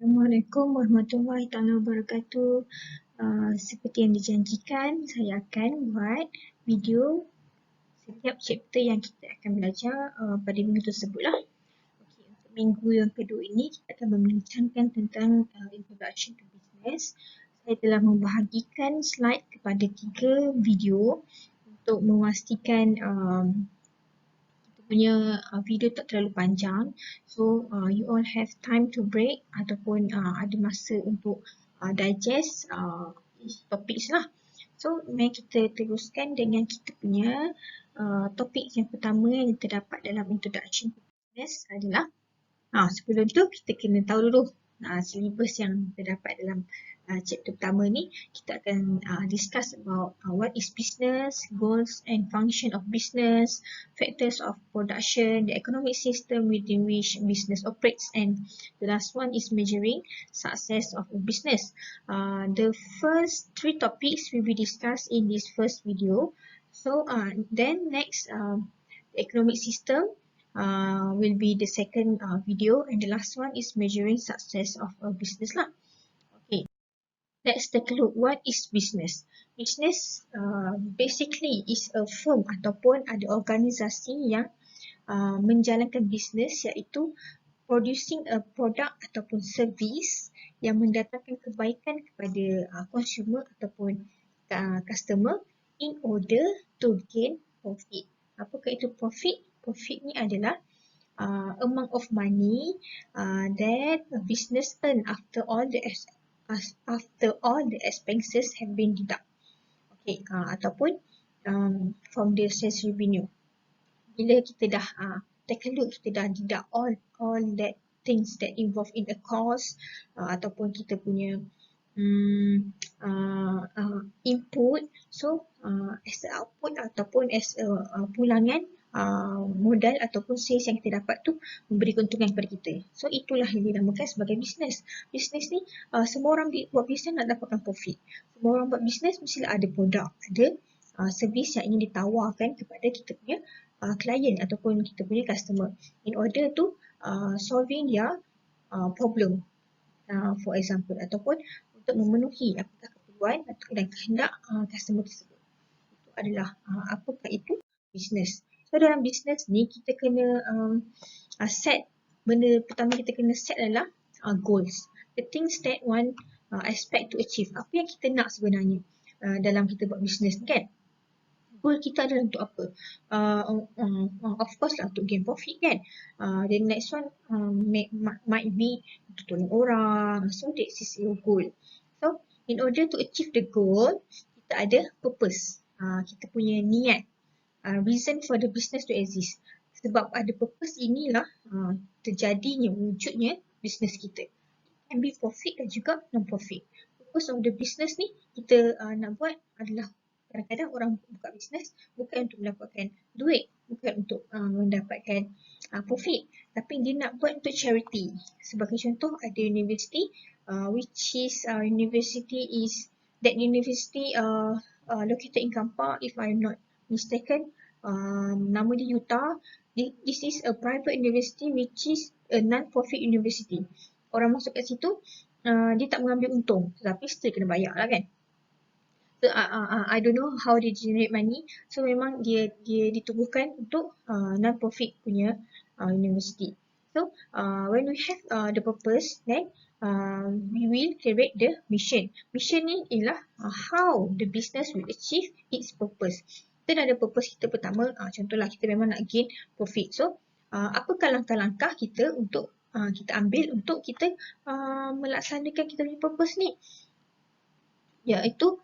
Assalamualaikum warahmatullahi taala wabarakatuh. Seperti yang dijanjikan, saya akan buat video setiap chapter yang kita akan belajar pada minggu tersebutlah. Okey, untuk minggu yang kedua ini kita akan membincangkan tentang introduction to business. Saya telah membahagikan slide kepada 3 video untuk memastikan kita punya video tak terlalu panjang. So you all have time to break ataupun ada masa untuk digest topics lah. So mari kita teruskan dengan kita punya topik yang pertama yang terdapat dalam introduction to business adalah sebelum tu kita kena tahu dulu syllabus yang terdapat dalam chapter pertama ni. Kita akan discuss about what is business, goals and function of business, factors of production, the economic system within which business operates, and the last one is measuring success of a business. The first 3 topics will be discussed in this first video. So then next, the economic system will be the second video, and the last one is measuring success of a business lah. Okay, let's take a look. What is business? Business basically is a firm ataupun ada organisasi yang menjalankan bisnes, iaitu producing a product ataupun service yang mendatangkan kebaikan kepada consumer ataupun customer in order to gain profit. Apakah itu profit? Profit ni adalah amount of money that a business earn after all the expenses have been deducted. Okay, ataupun from the sales revenue. Bila kita dah take a look, kita dah deduct all that things that involve in a cost ataupun kita punya input, so as a output ataupun as a pulangan modal ataupun sales yang kita dapat tu memberi keuntungan kepada kita. So itulah yang dinamakan sebagai bisnes. Bisnes ni semua orang buat bisnes nak dapatkan profit. Semua orang buat bisnes mestilah ada produk, ada servis yang ingin ditawarkan kepada kita punya klien ataupun kita punya customer in order to solving their problem, for example, ataupun untuk memenuhi apakah keperluan dan kehendak customer tersebut. Itu adalah apakah itu bisnes. So dalam bisnes ni kita kena set, benda pertama kita kena set adalah goals. The things that one expect to achieve. Apa yang kita nak sebenarnya dalam kita buat bisnes ni kan? Goal kita adalah untuk apa? Of course lah untuk gain profit kan. The next one might be untuk tolong orang. So that is your goal. So in order to achieve the goal, kita ada purpose. Kita punya niat. Reason for the business to exist. Sebab ada purpose inilah terjadinya, wujudnya business kita. It can be profit dan juga non-profit. Purpose of the business ni kita nak buat adalah, kadang-kadang orang buka bisnes bukan untuk mendapatkan duit, bukan untuk mendapatkan profit, tapi dia nak buat untuk charity. Sebagai contoh, ada university which is university located in Kampar, if I'm not mistaken. Nama dia Utah. This is a private university which is a non-profit university. Orang masuk kat situ, dia tak mengambil untung, tetapi still kena bayar lah kan. So, I don't know how they generate money. So memang dia ditubuhkan untuk non-profit punya university. So when we have the purpose, then we will create the mission. Mission ni ialah how the business will achieve its purpose. Kita dah ada purpose kita pertama, contohlah kita memang nak gain profit. So apakah langkah-langkah kita untuk kita ambil untuk kita melaksanakan kita punya purpose ni? Iaitu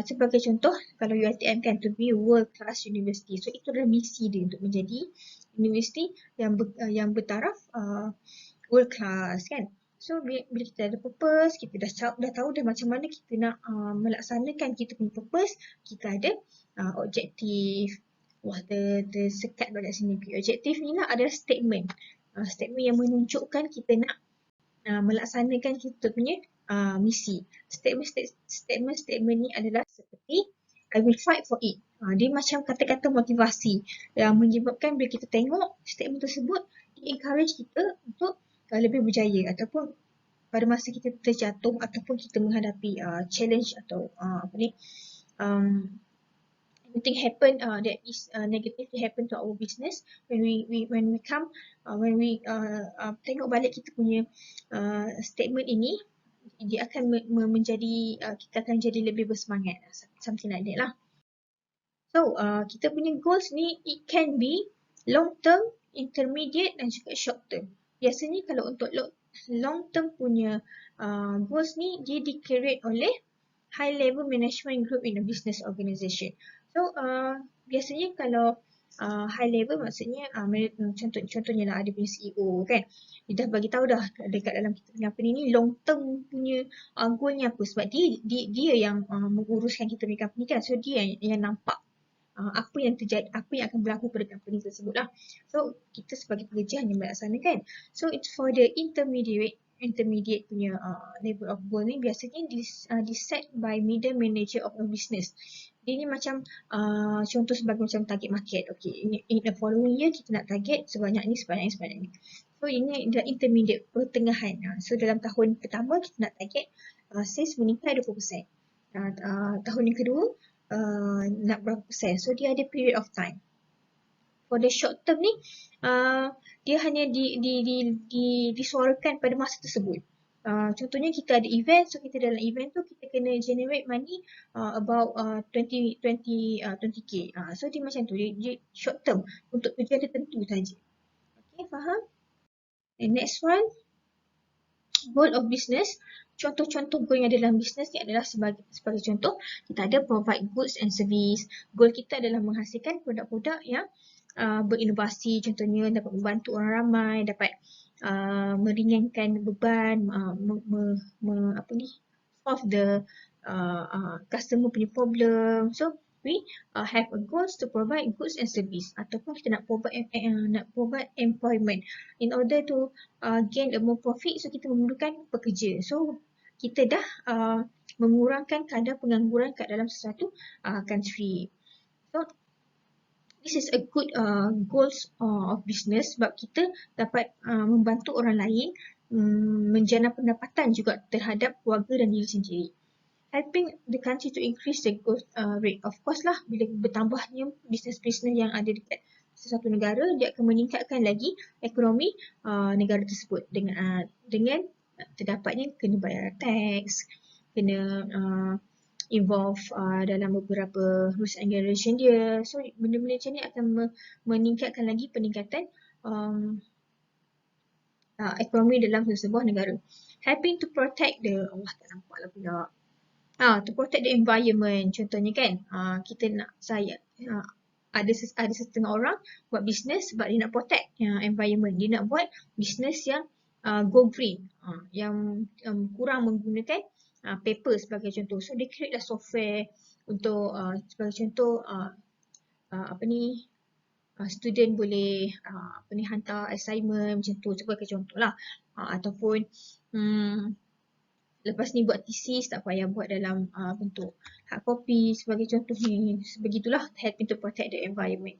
sebagai contoh, kalau UiTM kan, to be a world class university. So itu adalah misi dia untuk menjadi universiti yang bertaraf world class kan. So bila kita ada purpose, kita dah tahu dah macam mana kita nak melaksanakan kita punya purpose. Kita ada objektif. Tersekat pada sini. Objektif ni lah adalah statement. Statement yang menunjukkan kita nak melaksanakan kita punya misi. Statement ni adalah seperti I will fight for it. Dia macam kata-kata motivasi yang menyebabkan bila kita tengok statement tersebut, dia encourage kita untuk lebih berjaya ataupun pada masa kita terjatuh ataupun kita menghadapi challenge atau anything happen that is negatively happen to our business, when we come when we tengok balik kita punya statement ini, dia akan menjadi kita akan jadi lebih bersemangat, something like that lah. So kita punya goals ni, it can be long term, intermediate dan juga short term. Biasanya kalau untuk long term punya goals ni, dia di-create oleh high level management group in a business organisation. So biasanya kalau high level maksudnya contohnya lah ada punya CEO kan, dia dah bagi tahu dah dekat dalam kita punya company ni long term punya goalnya apa, sebab dia yang menguruskan kita punya company kan, so dia yang nampak apa yang terjadi, apa yang akan berlaku pada company tersebut lah. So kita sebagai pekerja hanya melaksanakan. So it's for the intermediate punya level of goal ni, biasanya set by middle manager of a business. Dia ni macam contoh sebagai macam target market. Okay, in the following year kita nak target sebanyak ni. So ini adalah intermediate, pertengahan. So dalam tahun pertama kita nak target sales meningkat 20%. Tahun yang kedua nak berapa persen. So dia ada period of time. For the short term ni, dia hanya disuarakan pada masa tersebut. Contohnya kita ada event, so kita dalam event tu kita kena generate money about 20k. So dia macam tu, dia short term untuk tujuan tertentu saja. Okay, faham? And next one, goal of business. Contoh-contoh goal yang ada dalam bisnes ni adalah sebagai contoh, kita ada provide goods and service. Goal kita adalah menghasilkan produk-produk yang berinovasi, contohnya dapat membantu orang ramai, dapat meringankan beban, solve the customer punya problem. So we have a goals to provide goods and service, ataupun kita nak provide employment. In order to gain a more profit, so kita memerlukan pekerja. So kita dah mengurangkan kadar pengangguran kat dalam sesuatu country. So this is a good goals of business, sebab kita dapat membantu orang lain menjana pendapatan juga terhadap keluarga dan diri sendiri. Helping the country to increase the growth rate. Of course lah, bila bertambahnya bisnes-bisnes yang ada dekat sesuatu negara, dia akan meningkatkan lagi ekonomi negara tersebut dengan terdapatnya kena bayar tax, kena involve dalam beberapa rules and regulation dia. So benda-benda macam ni akan meningkatkan lagi peningkatan ekonomi dalam sebuah negara. Helping to protect the, Allah tak nampak lah pula. To protect the environment, contohnya kan, kita nak ada setengah orang buat bisnes sebab dia nak protect environment, dia nak buat bisnes yang go green, yang kurang menggunakan paper sebagai contoh. So dia create lah software untuk sebagai contoh student boleh hantar assignment macam tu sebagai contoh lah, ataupun lepas ni buat thesis tak payah buat dalam bentuk hard copy sebagai contoh ni. Begitulah, helping to protect the environment.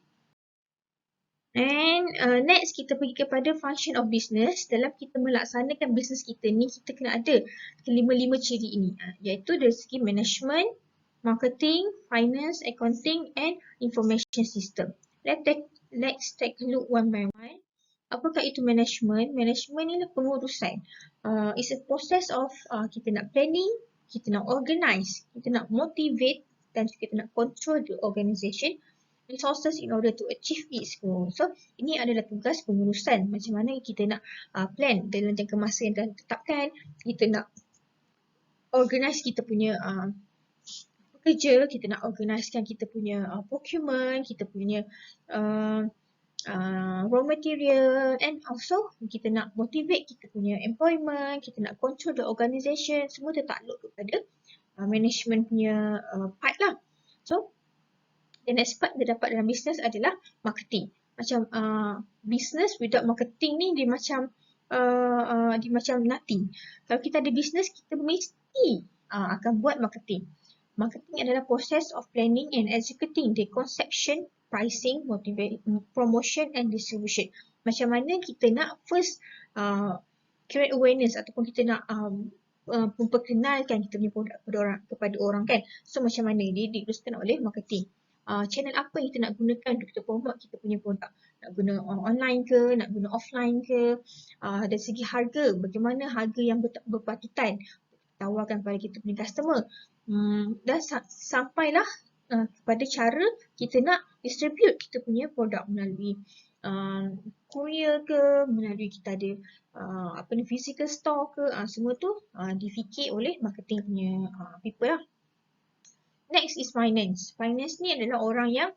And next kita pergi kepada function of business. Dalam kita melaksanakan bisnes kita ni, kita kena ada kelima-lima ciri ini, iaitu dari segi management, marketing, finance, accounting and information system. Let's take a look one by one. Apakah itu management? Management ni adalah pengurusan. It's a process of kita nak planning, kita nak organize, kita nak motivate dan kita nak control the organization resources in order to achieve its goal. So ini adalah tugas pengurusan. Macam mana kita nak plan dalam jangka masa yang dah ditetapkan, kita nak organize kita punya pekerja, kita nak organizekan kita punya procurement, kita punya raw material, and also kita nak motivate kita punya employment, kita nak control the organisation. Semua tertakluk kepada management punya part lah. So the next part dia dapat dalam business adalah marketing. Macam business without marketing ni dia macam nothing. Kalau kita ada business, kita mesti akan buat marketing. Marketing adalah process of planning and executing the conception, pricing, promotion and distribution. Macam mana kita nak first create awareness ataupun kita nak memperkenalkan kita punya produk kepada orang kan. So macam mana dia diteruskan oleh marketing. Channel apa yang kita nak gunakan untuk kita promote kita punya produk. Nak guna online ke, nak guna offline ke. Dari segi harga, bagaimana harga yang berpatutan tawarkan kepada kita punya customer. Dan sampailah kepada cara kita nak distribute kita punya produk melalui courier ke, melalui kita ada physical store ke, semua tu difikir oleh marketing punya people lah. Next is finance. Finance ni adalah orang yang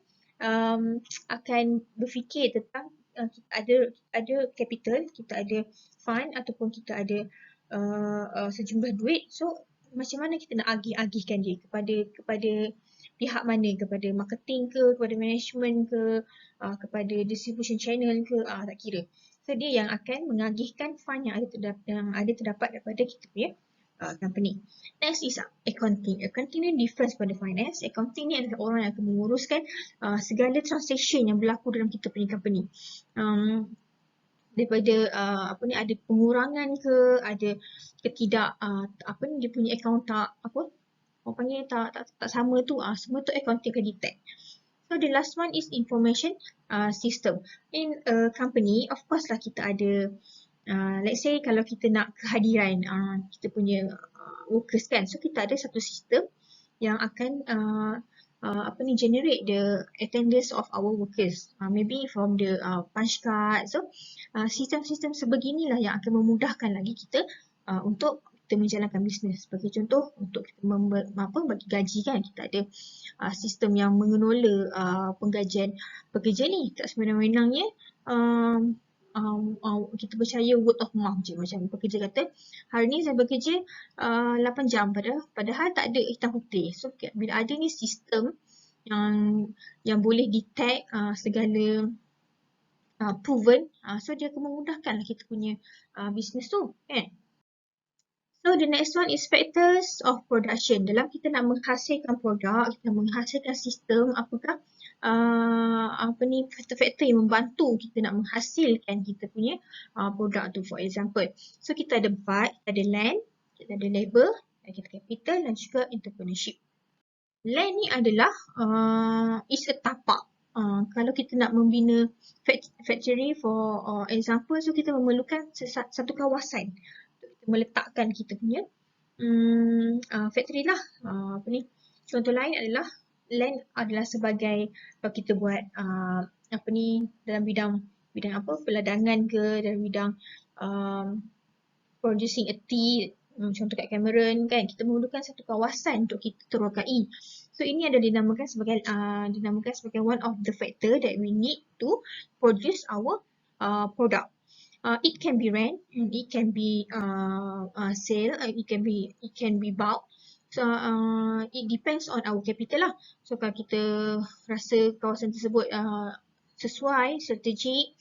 akan berfikir tentang kita ada capital, kita ada fund ataupun kita ada sejumlah duit. So macam mana kita nak agih-agihkan dia kepada pihak mana, kepada marketing ke, kepada management ke, kepada distribution channel ke, tak kira. So dia yang akan mengagihkan fund yang ada terdapat daripada kita punya company. Next is accounting. Accounting ni different pada finance. Accounting ni adalah orang yang akan menguruskan segala transaction yang berlaku dalam kita punya company. Daripada ada pengurangan ke, ada ketidak dia punya account orang panggil tak sama tu, semua tu accounting akan detect. So the last one is information system. In a company, of course lah kita ada let's say kalau kita nak kehadiran kita punya workers kan, so kita ada satu sistem yang akan generate the attendance of our workers, maybe from the punch card. So sistem-sistem sebeginilah yang akan memudahkan lagi kita untuk kita menjalankan bisnes. Sebagai contoh, untuk kita bagi gaji kan, kita ada sistem yang mengelola penggajian pekerja ni. Tak sewenang-wenangnya kita percaya word of mouth je. Macam pekerja kata, hari ni saya bekerja 8 jam, padahal tak ada hitam putih. So bila ada ni sistem yang boleh detect segala proven, so dia akan memudahkan kita punya bisnes tu kan. So the next one is factors of production. Dalam kita nak menghasilkan produk, kita nak menghasilkan sistem, apakah faktor-faktor yang membantu kita nak menghasilkan kita punya produk tu. For example, so kita ada part, kita ada land, kita ada labor, kita capital dan juga entrepreneurship. Land ni adalah is a tapak. Kalau kita nak membina factory for example, so kita memerlukan satu kawasan meletakkan kita punya factory lah. Contoh lain adalah land adalah sebagai kalau kita buat dalam bidang peladangan ke, dalam bidang producing a tea, contoh kat Cameron kan, kita memerlukan satu kawasan untuk kita terokai. So ini ada dinamakan sebagai one of the factor that we need to produce our product. It can be rent, and it can be sale, it can be bulk. So it depends on our capital lah. So kalau kita rasa kawasan tersebut sesuai, strategik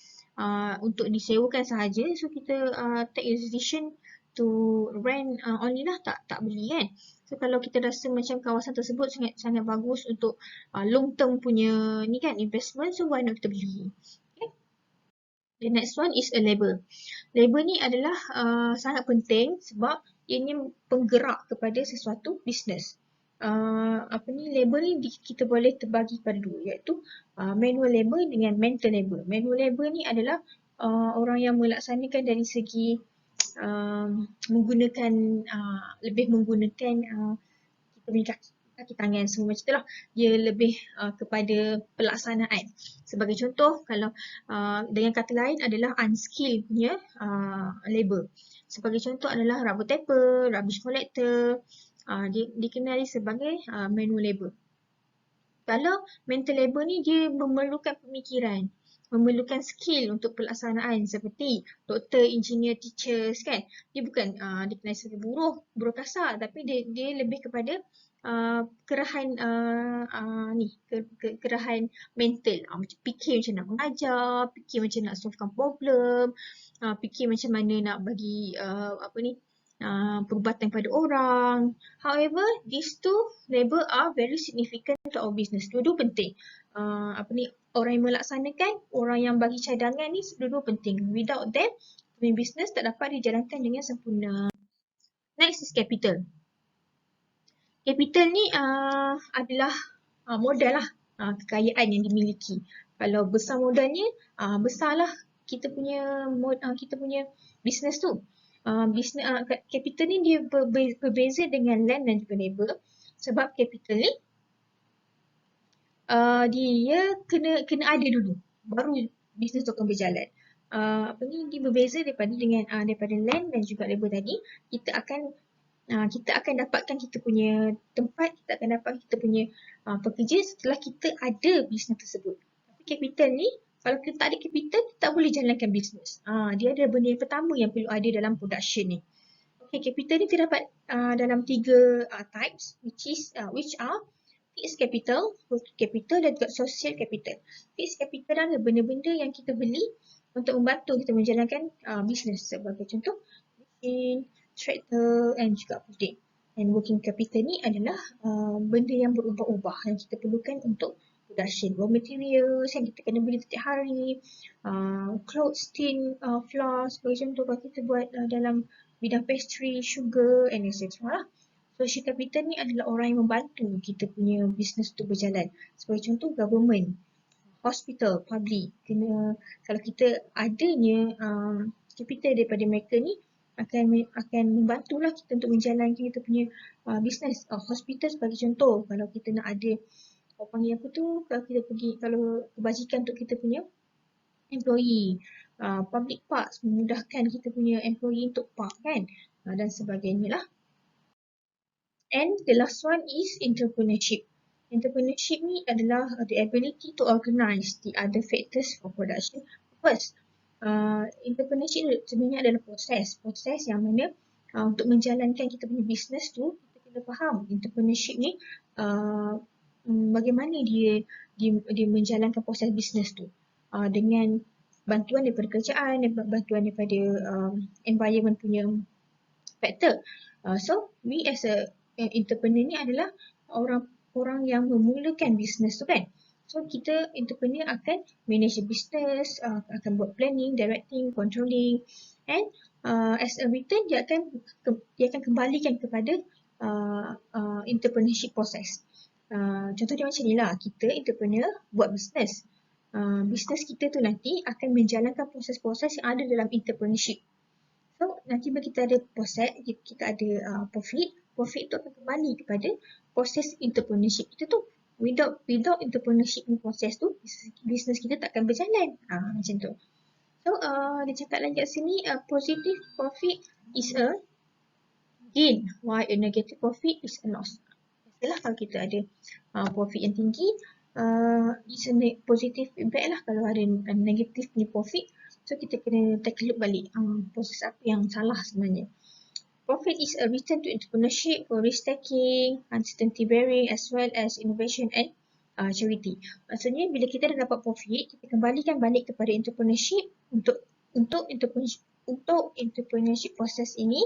untuk disewakan sahaja, so kita take a decision to rent only lah, tak beli kan. So kalau kita rasa macam kawasan tersebut sangat bagus untuk long term punya ni kan investment, so why not kita beli. The next one is a labor. Labor ni adalah sangat penting sebab ianya penggerak kepada sesuatu bisnes. Labor ni kita boleh terbagi pada dua, iaitu manual labor dengan mental labor. Manual labor ni adalah orang yang melaksanakan dari segi lebih menggunakan kita punya kaki tangan semua macam itulah. Dia lebih kepada pelaksanaan. Sebagai contoh, kalau dengan kata lain adalah unskilled punya labor. Sebagai contoh adalah rubber tapper, rubbish collector, dikenali sebagai manual labor. Kalau mental labor ni dia memerlukan pemikiran, memerlukan skill untuk pelaksanaan seperti doktor, engineer, teachers kan. Dia bukan dikenali sebagai buruh kasar, tapi dia lebih kepada kerahan kerahan mental, fikir macam nak mengajar, fikir macam nak solvekan problem, fikir macam mana nak bagi perubatan pada orang. However, these two labor are very significant to our business. Dua-dua penting. Orang yang melaksanakan, orang yang bagi cadangan ni dua-dua penting. Without them, punya bisnes tak dapat dijalankan dengan sempurna. Next is capital. Capital ni adalah modal lah, kekayaan yang dimiliki. Kalau besar modalnya, besarlah kita punya bisnes tu. Bisnes capital ni dia berbeza dengan land dan juga labor, sebab capital ni dia kena ada dulu baru bisnes tu akan berjalan. Dia berbeza daripada land dan juga labor tadi. Kita akan dapatkan kita punya tempat, kita akan dapat kita punya pekerja setelah kita ada bisnes tersebut. Tapi capital ni, kalau kita tak ada capital, kita tak boleh jalankan bisnes. Dia ada benda yang pertama yang perlu ada dalam production ni. Okay, capital ni terdapat dalam 3 types, which are fixed capital, working capital dan juga social capital. Fixed capital adalah benda-benda yang kita beli untuk membantu kita menjalankan bisnes. Sebagai contoh, mesin, tractor dan juga puding. And working capital ni adalah benda yang berubah-ubah yang kita perlukan untuk production. Raw materials yang kita kena beli setiap hari, clothes, tin, flour sebagai contoh kalau kita buat dalam bidang pastry, sugar and etc. lah. Social capital ni adalah orang yang membantu kita punya bisnes tu berjalan. Sebagai contoh government, hospital, public. Kalau kita adanya capital daripada mereka ni, akan membantulah kita untuk menjalankan kita punya bisnes. Hospital sebagai contoh, kalau kita nak ada panggil apa tu, kalau kebajikan untuk kita punya employee, public parks memudahkan kita punya employee untuk park kan, dan sebagainya lah. And the last one is entrepreneurship. Entrepreneurship ni adalah the ability to organize the other factors for production. First, entrepreneurship sebenarnya adalah proses yang mana untuk menjalankan kita punya bisnes tu, kita kena faham entrepreneurship ni bagaimana dia menjalankan proses bisnes tu dengan bantuan daripada kerajaan, bantuan daripada environment punya factor. So we as a entrepreneur ni adalah orang yang memulakan bisnes tu kan. So kita entrepreneur akan manage business, akan buat planning, directing, controlling, and as a return dia akan kembalikan kepada entrepreneurship process. Contohnya macam ni lah, kita entrepreneur buat bisnes. Bisnes kita tu nanti akan menjalankan proses-proses yang ada dalam entrepreneurship. So nanti bila kita ada proses, kita ada profit tu akan kembali kepada proses entrepreneurship kita tu. Without entrepreneurship ni proses tu, bisnes kita tak akan berjalan. Macam tu. So dia cakap lagi kat sini, positive profit is a gain while a negative profit is a loss. Biasalah kalau kita ada profit yang tinggi, it's a positive impact lah. Kalau ada negative punya profit, so kita kena take a look balik proses apa yang salah sebenarnya. Profit is a return to entrepreneurship for risk taking, uncertainty bearing as well as innovation and charity. Maksudnya bila kita dah dapat profit, kita kembalikan balik kepada entrepreneurship untuk entrepreneurship proses ini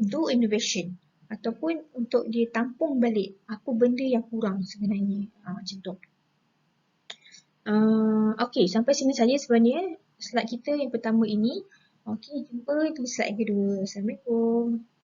do innovation ataupun untuk dia tampung balik apa benda yang kurang sebenarnya. Macam tu. Okay, sampai sini saja sebenarnya slide kita yang pertama ini. Okay, jumpa di slide kedua. Assalamualaikum.